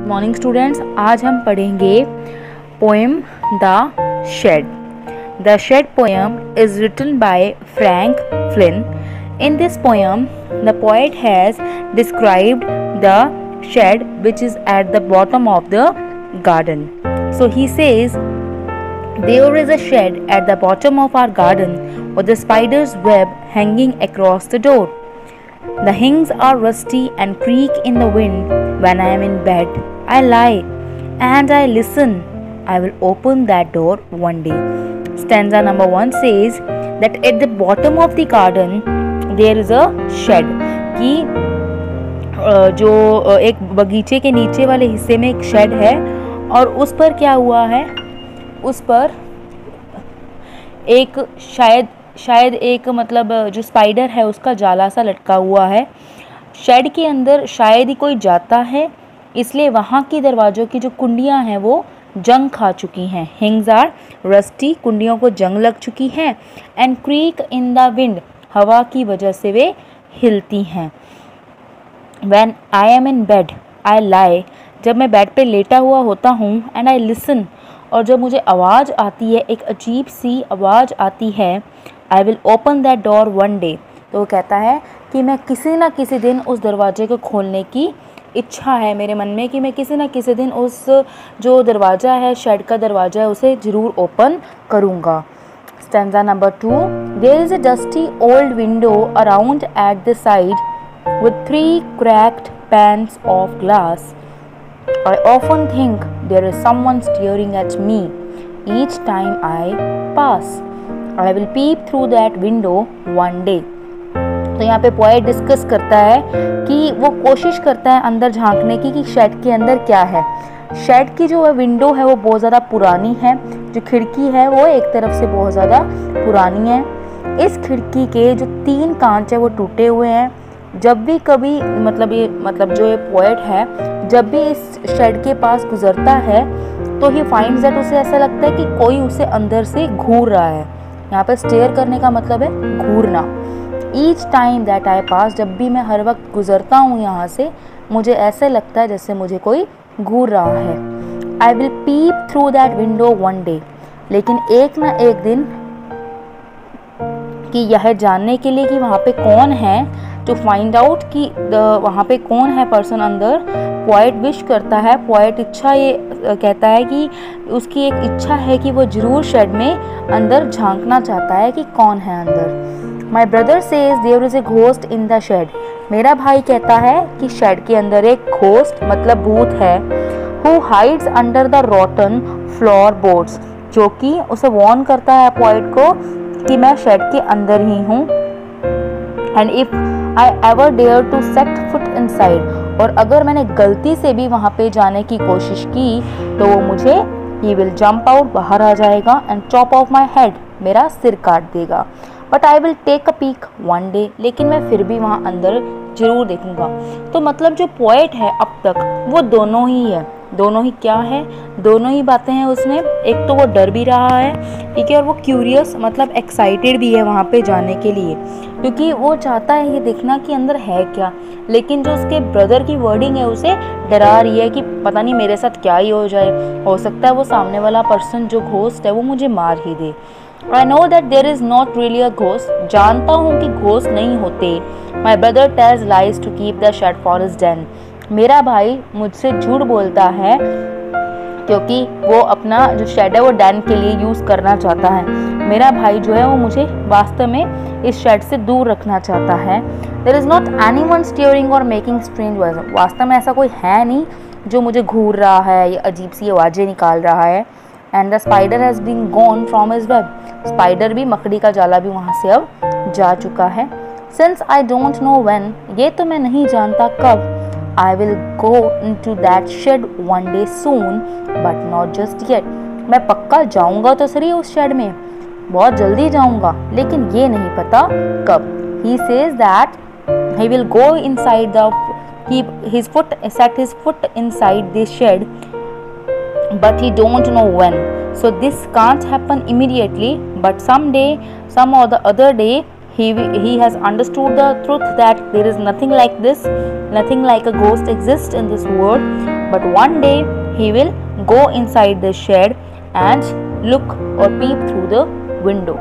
Morning students, आज हम पढ़ेंगे poem the shed. The Shed poem is written by Frank Flynn. In this poem, the poet has described the shed which is at the bottom of the garden. So he says, there is a shed at the bottom of our garden with a spider's web hanging across the door. The hinges are rusty and creak in the wind. When I am in bed, I lie and I listen. I will open that door one day. Stanza number 1 says that at the bottom of the garden there is a shed. कि जो एक बगीचे के नीचे वाले हिस्से में एक शेड है और उस पर क्या हुआ है, उस पर एक शायद एक मतलब जो स्पाइडर है उसका जाला सा लटका हुआ है. शेड के अंदर शायद ही कोई जाता है, इसलिए वहाँ की दरवाज़ों की जो कुंडियाँ हैं वो जंग खा चुकी हैं. हिंग्स आर रस्टी, कुंडियों को जंग लग चुकी है. And creak in the wind, हवा की वजह से वे हिलती हैं. When I am in bed I lie, जब मैं बेड पे लेटा हुआ होता हूँ. एंड आई लिसन, और जब मुझे आवाज़ आती है, एक अजीब सी आवाज़ आती है. I will open that door one day, तो वो कहता है कि मैं किसी ना किसी दिन उस दरवाजे को खोलने की इच्छा है मेरे मन में, कि मैं किसी ना किसी दिन उस जो दरवाज़ा है, शेड का दरवाज़ा है, उसे ज़रूर ओपन करूँगा. Stanza number 2, there is a dusty old window around at the side with 3 cracked panes of glass. I often think there is someone staring at me each time I pass. I will peep through that window one day. तो यहाँ पे poet discuss करता है कि वो कोशिश करता है अंदर झांकने की कि शेड के अंदर क्या है. शेड की जो विंडो है वो बहुत ज़्यादा पुरानी है, जो खिड़की है वो एक तरफ से बहुत ज़्यादा पुरानी है. इस खिड़की के जो 3 कांच है वो टूटे हुए हैं. जब भी कभी मतलब जो ये पोएट है, जब भी इस शेड के पास गुजरता है तो ही फाइंड्स दैट, उसे ऐसा लगता है कि कोई उसे अंदर से घूर रहा है. यहाँ पे स्टेयर करने का मतलब है घूरना. ईच टाइम दैट आई पास, जब भी मैं हर वक्त गुजरता हूँ यहाँ से, मुझे ऐसे लगता है जैसे मुझे कोई घूर रहा है. आई will peep through that window one day, लेकिन एक ना एक दिन, कि यह जानने के लिए कि वहाँ पे कौन है, टू फाइंड आउट कि वहाँ पे कौन है पर्सन अंदर. पोएट विश करता है, पोएट इच्छा ये कहता है कि उसकी एक इच्छा है कि वो ज़रूर शेड में अंदर झांकना चाहता है कि कौन है अंदर. My brother says there is a ghost in the shed. मेरा भाई कहता है कि शेड के अंदर एक घोस्ट मतलब भूत है. Who hides under the rotten floor boards, जो कि उसे वॉर्न करता है पोएट को कि मैं शेड के अंदर ही हूँ. And if I ever dare to set foot inside, और अगर मैंने गलती से भी वहाँ पे जाने की कोशिश की तो वो मुझे, ही विल जंप आउट, बाहर आ जाएगा. And chop off my head, मेरा सिर काट देगा. But I will take a peek one day, लेकिन मैं फिर भी वहाँ अंदर जरूर देखूंगा. तो मतलब जो पोएट है अब तक वो दोनों ही है. दोनों ही क्या है, दोनों ही बातें हैं उसमें. एक तो वो डर भी रहा है, ठीक है, और वो क्यूरियस मतलब एक्साइटेड भी है वहाँ पे जाने के लिए, क्योंकि वो चाहता है ये देखना कि अंदर है क्या. लेकिन जो उसके ब्रदर की वर्डिंग है उसे डरा रही है कि पता नहीं मेरे साथ क्या ही हो जाए, हो सकता है वो सामने वाला पर्सन जो घोस्ट है वो मुझे मार ही दे. I know that there is not really a ghost. जानता हूँ कि घोस्ट नहीं होते. My brother tells lies to keep the shed for his den. मेरा भाई मुझसे झूठ बोलता है क्योंकि वो अपना जो शेड है वो डैन के लिए यूज़ करना चाहता है. मेरा भाई जो है वो मुझे वास्तव में इस शेड से दूर रखना चाहता है. There is not anyone steering or making strange voices. वास्तव में ऐसा कोई है नहीं जो मुझे घूर रहा है या अजीब सी आवाज़ें निकाल रहा है. And the spider has been gone from his web. Spider भी, मकड़ी का जाला भी वहाँ से अब जा चुका है. Since I don't know when, ये तो मैं नहीं जानता कब. I will go into that shed one day soon but not just yet. मैं पक्का जाऊँगा तो सही उस शेड में, बहुत जल्दी जाऊँगा, लेकिन ये नहीं पता कब. He says that he will go inside the, his foot inside this shed, but he don't know when. So this can't happen immediately, but someday, some or the other day, he has understood the truth that there is nothing like this, nothing like a ghost exists in this world. But one day he will go inside the shed and look or peep through the window.